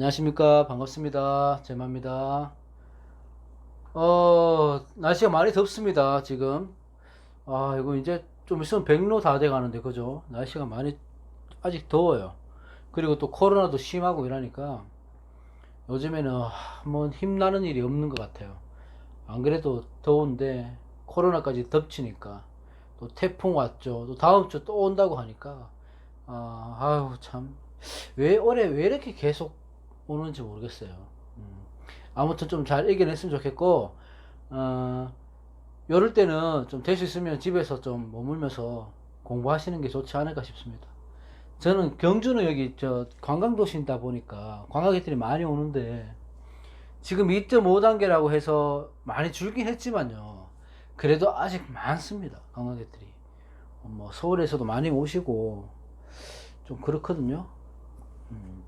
안녕하십니까. 반갑습니다. 제마입니다. 날씨가 많이 덥습니다, 지금. 이거 이제 좀 있으면 백로 다 돼 가는데, 그죠? 날씨가 많이, 아직 더워요. 그리고 또 코로나도 심하고 이러니까 요즘에는 뭐 힘나는 일이 없는 것 같아요. 안 그래도 더운데 코로나까지 덮치니까 또 태풍 왔죠. 또 다음 주 또 온다고 하니까, 아유, 참. 올해 왜 이렇게 계속 오는지 모르겠어요. 음. 아무튼 좀 잘 이겨냈으면 좋겠고, 어, 요럴 때는 좀 될 수 있으면 집에서 좀 머물면서 공부하시는 게 좋지 않을까 싶습니다. 저는 경주는 여기 저 관광도시이다 보니까 관광객들이 많이 오는데, 지금 2.5단계라고 해서 많이 줄긴 했지만요. 그래도 아직 많습니다. 관광객들이. 뭐 서울에서도 많이 오시고 좀 그렇거든요. 음,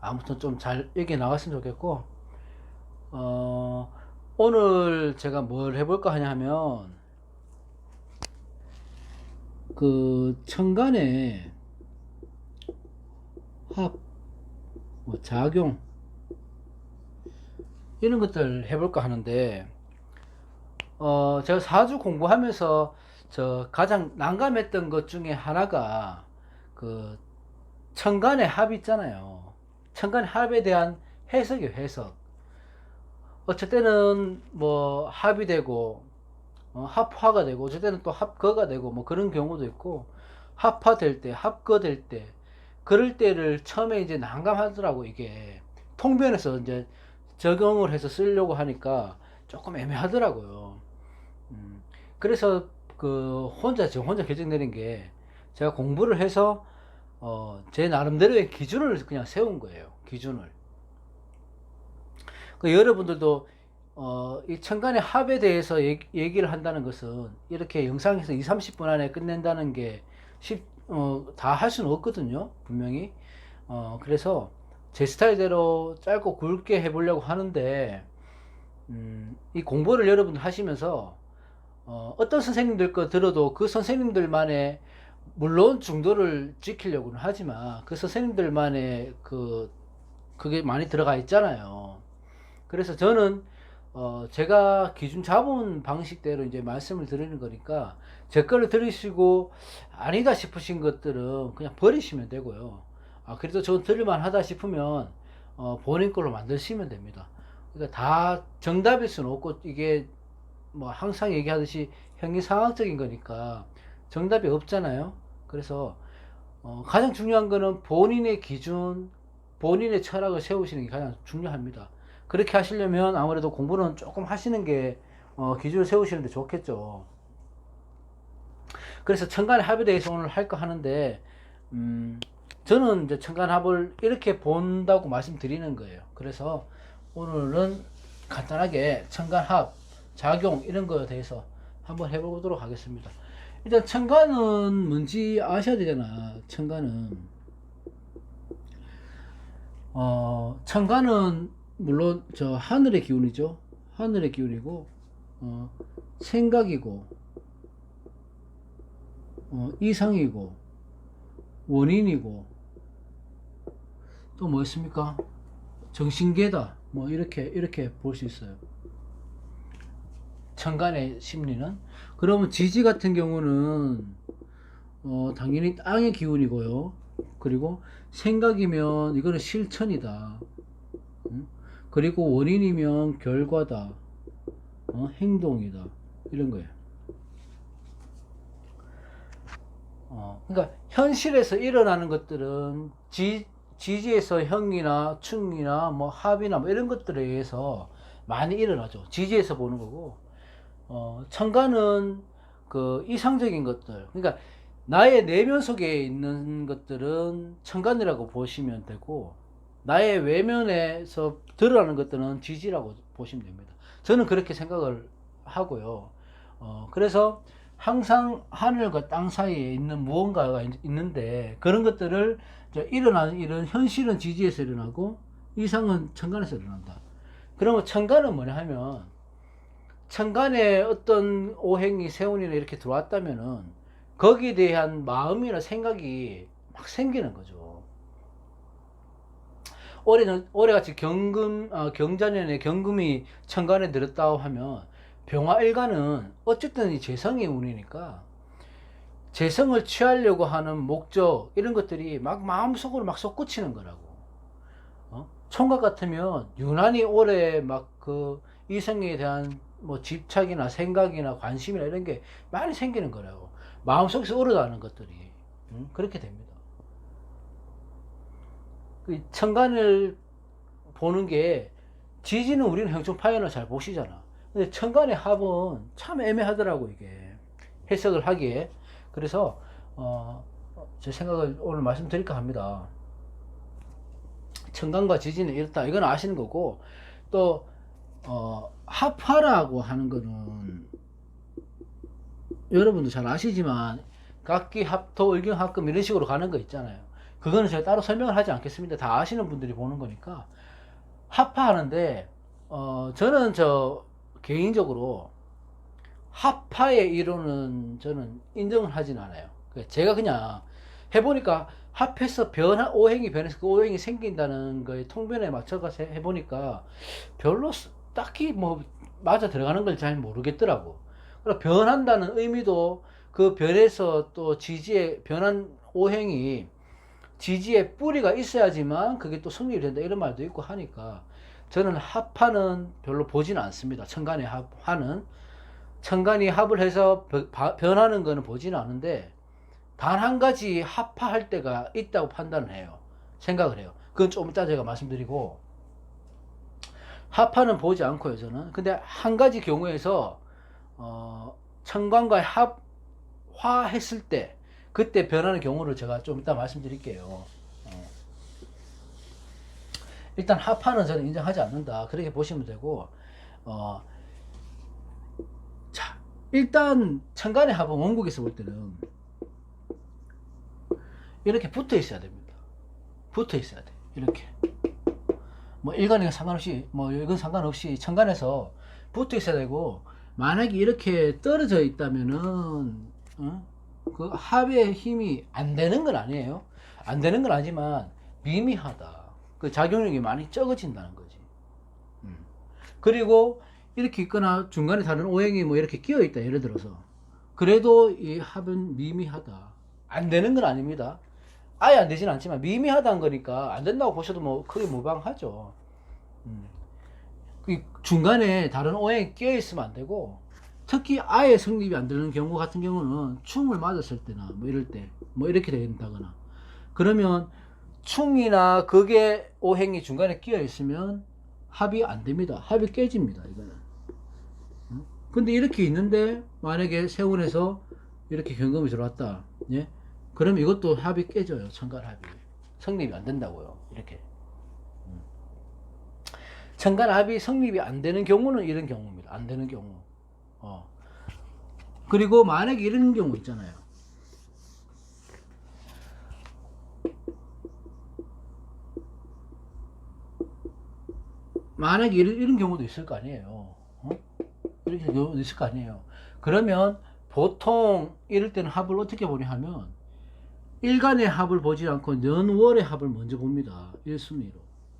아무튼 좀 잘 이겨 나갔으면 좋겠고, 어, 오늘 제가 뭘 해볼까 하냐 하면, 그, 천간에 합, 뭐 작용, 이런 것들 해볼까 하는데, 제가 사주 공부하면서 저 가장 난감했던 것 중에 하나가 그 천간의 합 있잖아요. 천간의 합에 대한 해석이에요, 해석. 어쩔 때는 뭐 합이 되고, 합화가 되고, 어쩔 때는 또 합거가 되고, 뭐 그런 경우도 있고, 합화될 때, 합거될 때, 그럴 때를 처음에 이제 난감하더라고, 이게. 통변에서 이제 적용을 해서 쓰려고 하니까 조금 애매하더라고요. 음, 그래서 저 혼자 결정 내린 게, 제가 공부를 해서, 제 나름대로의 기준을 그냥 세운 거예요. 기준을. 여러분들도 이 천간의 합에 대해서 얘기를 한다는 것은 이렇게 영상에서 2, 30분 안에 끝낸다는 게 다 할 수는 없거든요. 분명히. 그래서 제 스타일대로 짧고 굵게 해보려고 하는데, 이 공부를 여러분들 하시면서 어떤 선생님들 거 들어도 그 선생님들만의, 물론 중도를 지키려고는 하지만 그 선생님들만의 그게 많이 들어가 있잖아요. 그래서 저는 제가 기준 잡은 방식대로 이제 말씀을 드리는 거니까, 제 거를 들으시고 아니다 싶으신 것들은 그냥 버리시면 되고요. 그래도 저건 들을만 하다 싶으면 본인 걸로 만드시면 됩니다. 그러니까 다 정답일 수는 없고, 이게 뭐 항상 얘기하듯이 형이상학적인 거니까 정답이 없잖아요. 그래서 가장 중요한 거는 본인의 기준, 본인의 철학을 세우시는 게 가장 중요합니다. 그렇게 하시려면 아무래도 공부는 조금 하시는 게 기준을 세우시는데 좋겠죠. 그래서 천간합에 대해서 오늘 할까 하는데, 음, 저는 이제 천간합을 이렇게 본다고 말씀드리는 거예요. 그래서 오늘은 간단하게 천간합, 작용 이런 거에 대해서 한번 해보도록 하겠습니다. 일단 천간은 뭔지 아셔야 되잖아. 천간은 물론 저 하늘의 기운이죠. 하늘의 기운이고, 어, 생각이고, 이상이고, 원인이고, 또 뭐 있습니까? 정신계다. 뭐 이렇게 볼 수 있어요. 천간의 심리는. 그러면 지지 같은 경우는 당연히 땅의 기운이고요. 그리고 생각이면 이거는 실천이다. 그리고 원인이면 결과다. 행동이다. 이런 거예요. 그러니까 현실에서 일어나는 것들은 지지에서 형이나 충이나 뭐 합이나 뭐 이런 것들에 의해서 많이 일어나죠. 지지에서 보는 거고, 천간은 그 이상적인 것들, 그러니까 나의 내면 속에 있는 것들은 천간이라고 보시면 되고, 나의 외면에서 드러나는 것들은 지지라고 보시면 됩니다. 저는 그렇게 생각을 하고요. 그래서 항상 하늘과 땅 사이에 있는 무언가가 있는데, 그런 것들을 일어나는 일은 현실은 지지에서 일어나고 이상은 천간에서 일어난다. 그러면 천간은 뭐냐 하면, 천간에 어떤 오행이 세운이나 이렇게 들어왔다면은 거기에 대한 마음이나 생각이 막 생기는 거죠. 올해같이 경자년에 경금이 천간에 들었다고 하면 병화일간은 어쨌든 이 재성의 운이니까 재성을 취하려고 하는 목적 이런 것들이 막 마음속으로 막 솟구치는 거라고. 총각 같으면 유난히 올해 막 그 이성에 대한 뭐 집착이나 생각이나 관심이나 이런 게 많이 생기는 거라고. 마음속에서 우러나는 것들이 그렇게 됩니다. 그 천간을 보는 게 지지는 우리는 형충파연을 잘 보시잖아. 근데 천간의 합은 참 애매하더라고 이게 해석을 하기에. 그래서 제 생각을 오늘 말씀드릴까 합니다. 천간과 지지는 이렇다. 이건 아시는 거고, 또 합화라고 하는 거는 여러분도 잘 아시지만 각기 합토 을경 합금 이런 식으로 가는 거 있잖아요. 그거는 제가 따로 설명을 하지 않겠습니다. 다 아시는 분들이 보는 거니까. 합화하는데 저는 개인적으로 합화의 이론은 저는 인정을 하진 않아요. 제가 그냥 해보니까 합해서 오행이 변해서 그 오행이 생긴다는 거에 통변에 맞춰서 해보니까 별로 딱히 뭐 맞아 들어가는 걸 잘 모르겠더라고. 그리고 변한다는 의미도 그 변해서 또 지지의 변한 오행이 지지에 뿌리가 있어야지만 그게 또 성립이 된다 이런 말도 있고 하니까 저는 합화는 별로 보지는 않습니다. 천간의 합화는 천간이 합을 해서 변하는 거는 보지는 않은데 단 한 가지 합화할 때가 있다고 판단을 해요. 생각을 해요. 그건 좀 이따 제가 말씀드리고, 합화는 보지 않고요 저는. 근데 한 가지 경우에서 천간과 합화했을 때 그때 변하는 경우를 제가 좀 이따 말씀드릴게요. 일단 합화는 저는 인정하지 않는다 그렇게 보시면 되고, 자 일단 천간의 합은 원국에서 볼 때는 이렇게 붙어 있어야 됩니다. 붙어 있어야 돼. 이렇게 뭐 일간이가 상관없이 뭐 이건 상관없이 천간에서 붙어 있어야 되고, 만약에 이렇게 떨어져 있다면은 그 합의 힘이 안 되는 건 아니에요. 안 되는 건 아니지만 미미하다. 그 작용력이 많이 적어진다는 거지. 그리고 이렇게 있거나 중간에 다른 오행이 뭐 이렇게 끼어 있다 예를 들어서, 그래도 이 합은 미미하다. 안 되는 건 아닙니다. 아예 안 되진 않지만 미미하다는 거니까 안 된다고 보셔도 뭐 크게 무방하죠. 중간에 다른 오행이 끼어 있으면 안 되고, 특히 아예 성립이 안 되는 경우 같은 경우는 충을 맞았을 때나 뭐 이럴 때 뭐 이렇게 된다거나 그러면 충이나 극의 오행이 중간에 끼어 있으면 합이 안 됩니다. 합이 깨집니다. 이거는. 근데 이렇게 있는데 만약에 세운에서 이렇게 경금이 들어왔다. 예? 그럼 이것도 합이 깨져요. 천간 합이. 성립이 안 된다고요. 이렇게. 천간 합이 성립이 안 되는 경우는 이런 경우입니다. 안 되는 경우. 그리고 만약에 이런 경우 있잖아요. 만약에 이런 경우도 있을 거 아니에요. 이렇게 경우도 있을 거 아니에요. 그러면 보통 이럴 때는 합을 어떻게 보냐 하면 일간의 합을 보지 않고 년월의 합을 먼저 봅니다. 1순위로.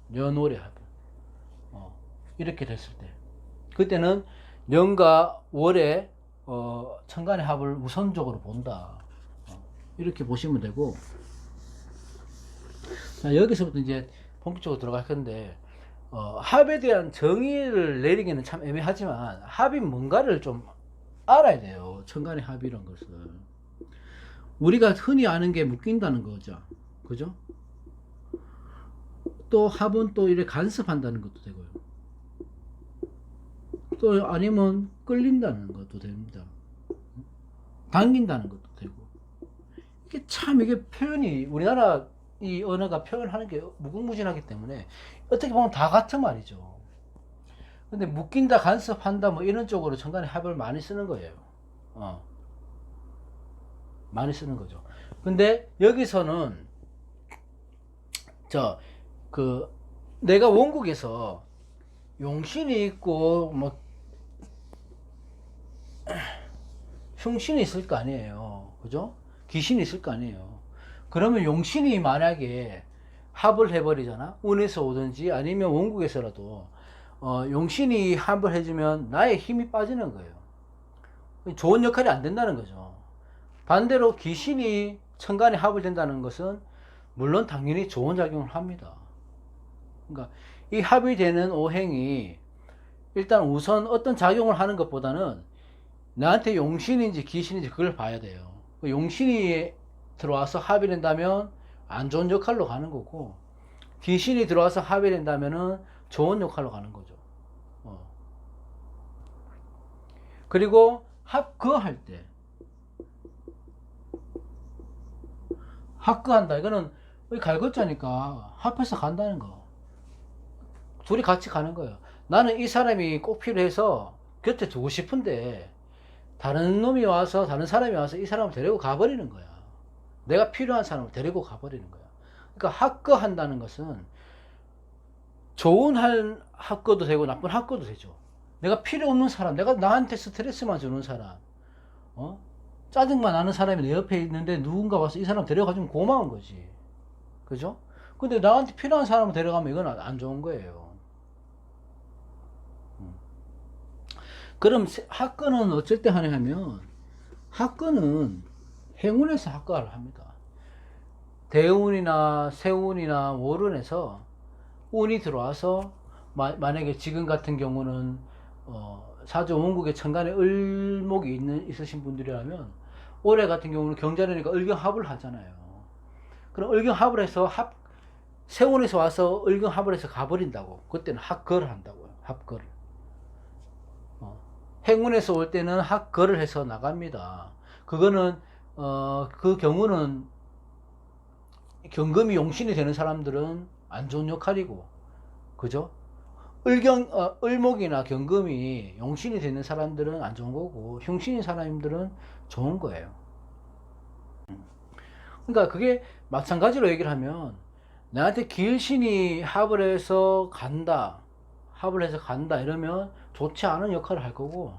년월의 합을. 이렇게 됐을 때. 그때는 년과 월의 천간의 합을 우선적으로 본다. 이렇게 보시면 되고, 자, 여기서부터 이제 본격적으로 들어갈 건데, 합에 대한 정의를 내리기는 참 애매하지만 합이 뭔가를 좀 알아야 돼요. 천간의 합이란 것을. 우리가 흔히 아는 게 묶인다는 거죠. 그죠? 또 합은 또 이렇게 간섭한다는 것도 되고요. 또 아니면 끌린다는 것도 됩니다. 당긴다는 것도 되고. 이게 참 이게 표현이 우리나라 이 언어가 표현하는 게 무궁무진하기 때문에 어떻게 보면 다 같은 말이죠. 근데 묶인다, 간섭한다 뭐 이런 쪽으로 천간의 합을 많이 쓰는 거예요. 많이 쓰는 거죠. 근데 여기서는 내가 원국에서 용신이 있고 뭐 흉신이 있을 거 아니에요. 그죠? 귀신이 있을 거 아니에요. 그러면 용신이 만약에 합을 해버리잖아. 운에서 오든지 아니면 원국에서라도 용신이 합을 해주면 나의 힘이 빠지는 거예요. 좋은 역할이 안 된다는 거죠. 반대로 귀신이 천간에 합을 된다는 것은 물론 당연히 좋은 작용을 합니다. 그러니까 이 합이 되는 오행이 일단 우선 어떤 작용을 하는 것보다는 나한테 용신인지 귀신인지 그걸 봐야 돼요. 용신이 들어와서 합이 된다면 안 좋은 역할로 가는 거고, 귀신이 들어와서 합이 된다면은 좋은 역할로 가는 거죠. 그리고 합거할 때, 합거한다. 이거는 갈것자니까 합해서 간다는 거. 둘이 같이 가는 거예요. 나는 이 사람이 꼭 필요해서 곁에 두고 싶은데 다른 놈이 와서, 다른 사람이 와서 이 사람을 데리고 가버리는 거야. 내가 필요한 사람을 데리고 가버리는 거야. 그러니까 합거한다는 것은 좋은 합거도 되고 나쁜 합거도 되죠. 내가 필요 없는 사람, 내가 나한테 스트레스만 주는 사람, 짜증만 나는 사람이 내 옆에 있는데 누군가 와서 이 사람 데려가주면 고마운 거지. 그죠? 근데 나한테 필요한 사람을 데려가면 이건 안 좋은 거예요. 그럼 합거는 어쩔 때 하냐 하면, 합거는 행운에서 합거를 합니다. 대운이나 세운이나 월운에서 운이 들어와서 만약에 지금 같은 경우는 사주 원국에 천간에 을목이 있으신 분들이라면 올해 같은 경우는 경자년이니까 을경합을 하잖아요. 그럼 을경합을 해서 세운에서 와서 을경합을 해서 가버린다고. 그때는 합거를 한다고요. 합거를. 행운에서 올 때는 합거를 해서 나갑니다. 그거는 그 경우는 경금이 용신이 되는 사람들은 안 좋은 역할이고, 그죠? 을목이나 경금이 용신이 되는 사람들은 안 좋은 거고, 흉신인 사람들은 좋은 거예요. 그러니까 그게 마찬가지로 얘기를 하면, 나한테 길신이 합을 해서 간다, 이러면 좋지 않은 역할을 할 거고,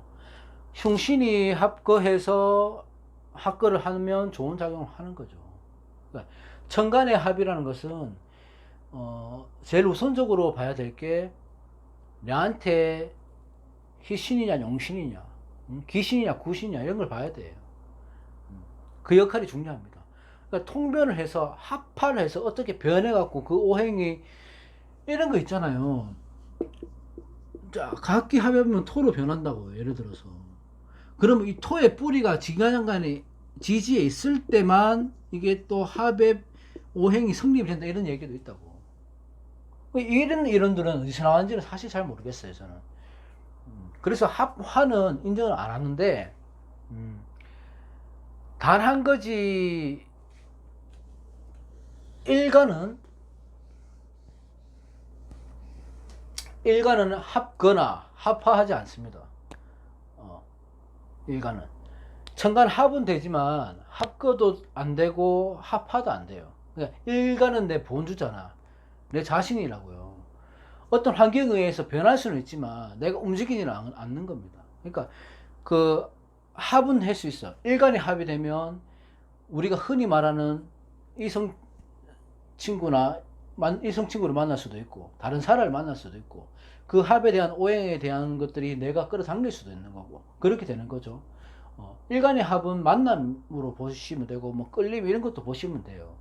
흉신이 합거해서 합거를 하면 좋은 작용을 하는 거죠. 그러니까 천간의 합이라는 것은 제일 우선적으로 봐야 될 게 나한테 희신이냐 용신이냐, 귀신이냐 구신이냐 이런 걸 봐야 돼요. 그 역할이 중요합니다. 그러니까 통변을 해서 합파를 해서 어떻게 변해갖고 그 오행이 이런 거 있잖아요. 자, 각기 합해보면 토로 변한다고, 예를 들어서. 그러면 이 토의 뿌리가 지간간에 지지에 있을 때만 이게 또 합의 오행이 성립이 된다, 이런 얘기도 있다고. 이런 이론들은 어디서 나왔는지는 사실 잘 모르겠어요, 저는. 그래서 합화는 인정을 안 하는데, 단 한 가지, 일간은 합거나 합화하지 않습니다. 일간은 천간 합은 되지만 합거도 안 되고 합화도 안 돼요. 그러니까 일간은 내 본주잖아, 내 자신이라고요. 어떤 환경에 의해서 변할 수는 있지만 내가 움직이지는 않는 겁니다. 그러니까 그 합은 할 수 있어. 일간이 합이 되면 우리가 흔히 말하는 이성 친구를 만날 수도 있고 다른 사람을 만날 수도 있고, 그 합에 대한 오행에 대한 것들이 내가 끌어당길 수도 있는 거고, 그렇게 되는 거죠. 일간의 합은 만남으로 보시면 되고, 뭐 끌림 이런 것도 보시면 돼요.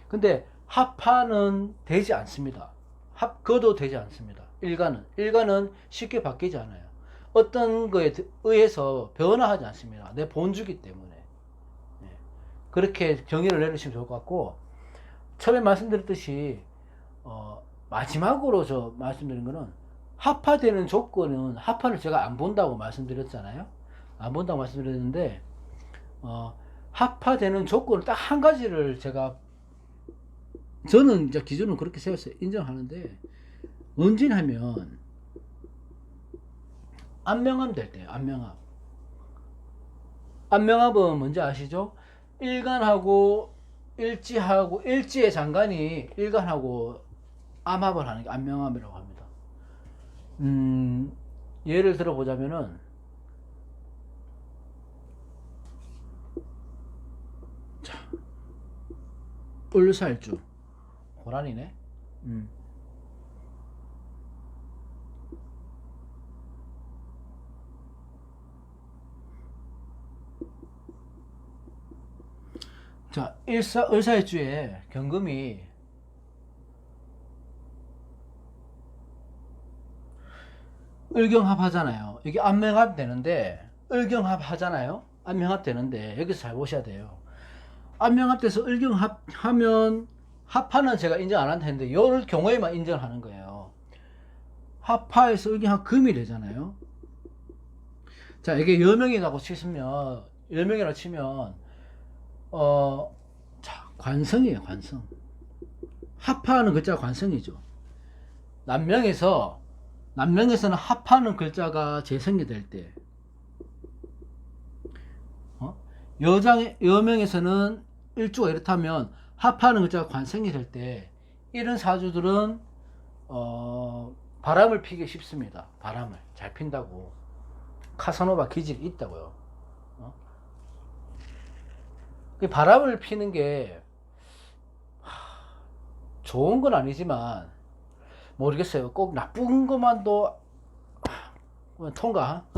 근데 합하는 되지 않습니다. 합거도 되지 않습니다. 일간은 쉽게 바뀌지 않아요. 어떤 거에 의해서 변화하지 않습니다. 내 본주기 때문에. 그렇게 정의를 내리시면 좋을 것 같고, 처음에 말씀드렸듯이 마지막으로 저 말씀드린 거는, 합화되는 조건은 합화를 제가 안 본다고 말씀드렸잖아요. 안 본다고 말씀드렸는데, 합화되는 조건을 딱 한 가지를 저는 이제 기준은 그렇게 세웠어요. 인정하는데, 언제냐면 안명암 될 때예요. 안명암은 뭔지 아시죠? 일간하고 일지의 장간이 일간하고 암합을 하는 게 안명암이라고 합니다. 예를 들어보자면은, 자, 을살주 고란이네. 자, 을사일주에 경금이 을경합 하잖아요. 이게 안명합 되는데, 을경합 하잖아요. 안명합 되는데, 여기서 잘 보셔야 돼요. 안명합 돼서 을경합 하면, 합하는 제가 인정 안 한다 했는데, 요 경우에만 인정하는 거예요. 합하에서 을경합 금이 되잖아요. 자, 이게 여명이라고 치시면, 여명이라고 치면, 자, 관성이에요, 관성. 합하는 글자가 관성이죠. 남명에서는 합하는 글자가 재성이 될 때, 여명에서는 일주가 이렇다면 합하는 글자가 관성이 될 때, 이런 사주들은 바람을 피기 쉽습니다. 바람을 잘 핀다고. 카사노바 기질이 있다고요. 바람을 피는 게 좋은 건 아니지만 모르겠어요. 꼭 나쁜 것만도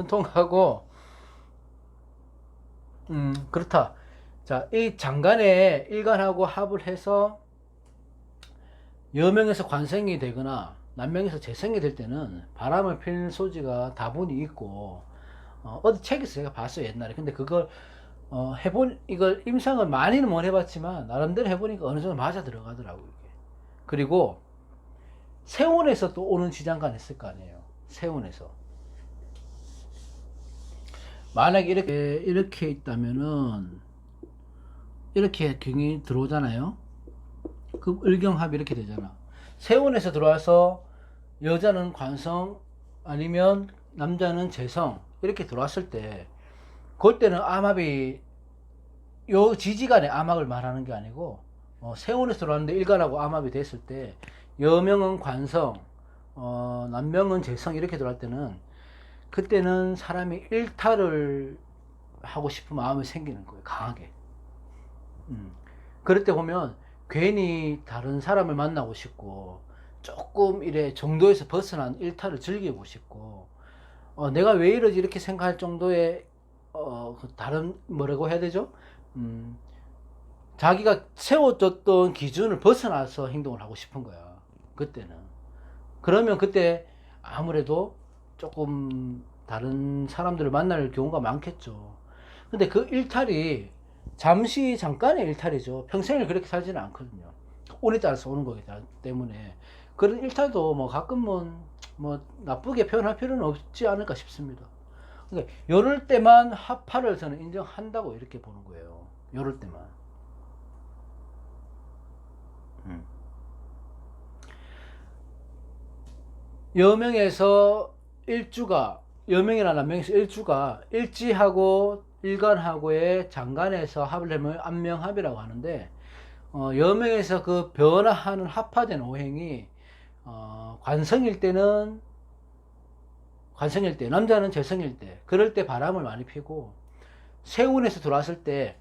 통과하고 그렇다. 자, 이 장간에 일간하고 합을 해서 여명에서 관성이 되거나 남명에서 재성이 될 때는 바람을 피는 소지가 다분히 있고, 어디 책에서 제가 봤어요, 옛날에. 근데 그걸 이걸 임상을 많이는 못 해봤지만 나름대로 해보니까 어느 정도 맞아 들어가더라고요, 이게. 그리고 세운에서 또 오는 지장간 있을 거 아니에요. 세운에서 만약에 이렇게 있다면은 이렇게 경이 들어오잖아요. 그 을경합이 이렇게 되잖아. 세운에서 들어와서 여자는 관성 아니면 남자는 재성 이렇게 들어왔을 때, 그럴 때는 암합이 요 지지간의 암합을 말하는 게 아니고, 세운에서 들어왔는데 일간하고 암합이 됐을 때 여명은 관성, 남명은 재성 이렇게 들어갈 때는, 그때는 사람이 일탈을 하고 싶은 마음이 생기는 거예요, 강하게. 그럴 때 보면 괜히 다른 사람을 만나고 싶고, 조금 이래 정도에서 벗어난 일탈을 즐기고 싶고, 내가 왜 이러지 이렇게 생각할 정도의 다른 뭐라고 해야 되죠? 자기가 세워뒀던 기준을 벗어나서 행동을 하고 싶은 거야, 그때는. 그러면 그때 아무래도 조금 다른 사람들을 만날 경우가 많겠죠. 근데 그 일탈이 잠깐의 일탈이죠. 평생을 그렇게 살지는 않거든요. 운에 따라서 오는 거기 때문에. 그런 일탈도 뭐 가끔은 뭐 나쁘게 표현할 필요는 없지 않을까 싶습니다. 그러니까 요럴 때만 합파를 저는 인정한다고 이렇게 보는 거예요. 요럴 때만. 여명이나 남명에서 일주가 일지하고 일간하고의 장간에서 합을 하면 안명합이라고 하는데, 여명에서 그 변화하는 합화된 오행이 관성일 때 남자는 재성일 때, 그럴 때 바람을 많이 피고, 세운에서 들어왔을 때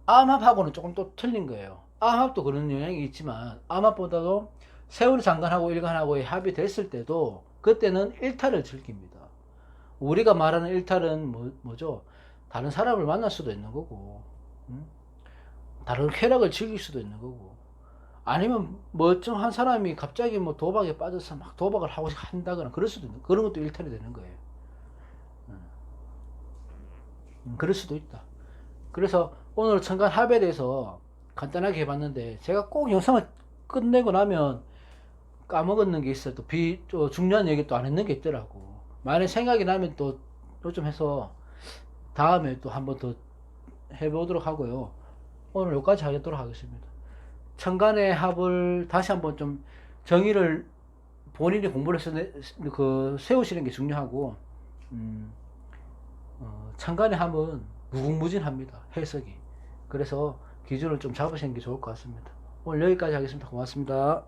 암합하고는 조금 또 틀린 거예요. 암합도 그런 영향이 있지만 암합보다도 세운 장간하고 일간하고의 합이 됐을 때도 그때는 일탈을 즐깁니다. 우리가 말하는 일탈은 뭐죠? 다른 사람을 만날 수도 있는 거고, 다른 쾌락을 즐길 수도 있는 거고, 아니면 멀쩡한 사람이 갑자기 뭐 도박에 빠져서 막 도박을 하고 한다거나 그럴 수도 있는, 그런 것도 일탈이 되는 거예요. 그럴 수도 있다. 그래서 오늘 천간 합에 대해서 간단하게 해봤는데, 제가 꼭 영상을 끝내고 나면 까먹었는 게 있어요. 또 중요한 얘기 또 안 했는 게 있더라고. 만약 생각이 나면 또 좀 해서 다음에 또 한번 더 해보도록 하고요. 오늘 여기까지 하도록 하겠습니다. 천간의 합을 다시 한번 좀 정의를 본인이 공부를 해서 세우시는 게 중요하고, 천간의 합은 무궁무진합니다, 해석이. 그래서 기준을 좀 잡으시는 게 좋을 것 같습니다. 오늘 여기까지 하겠습니다. 고맙습니다.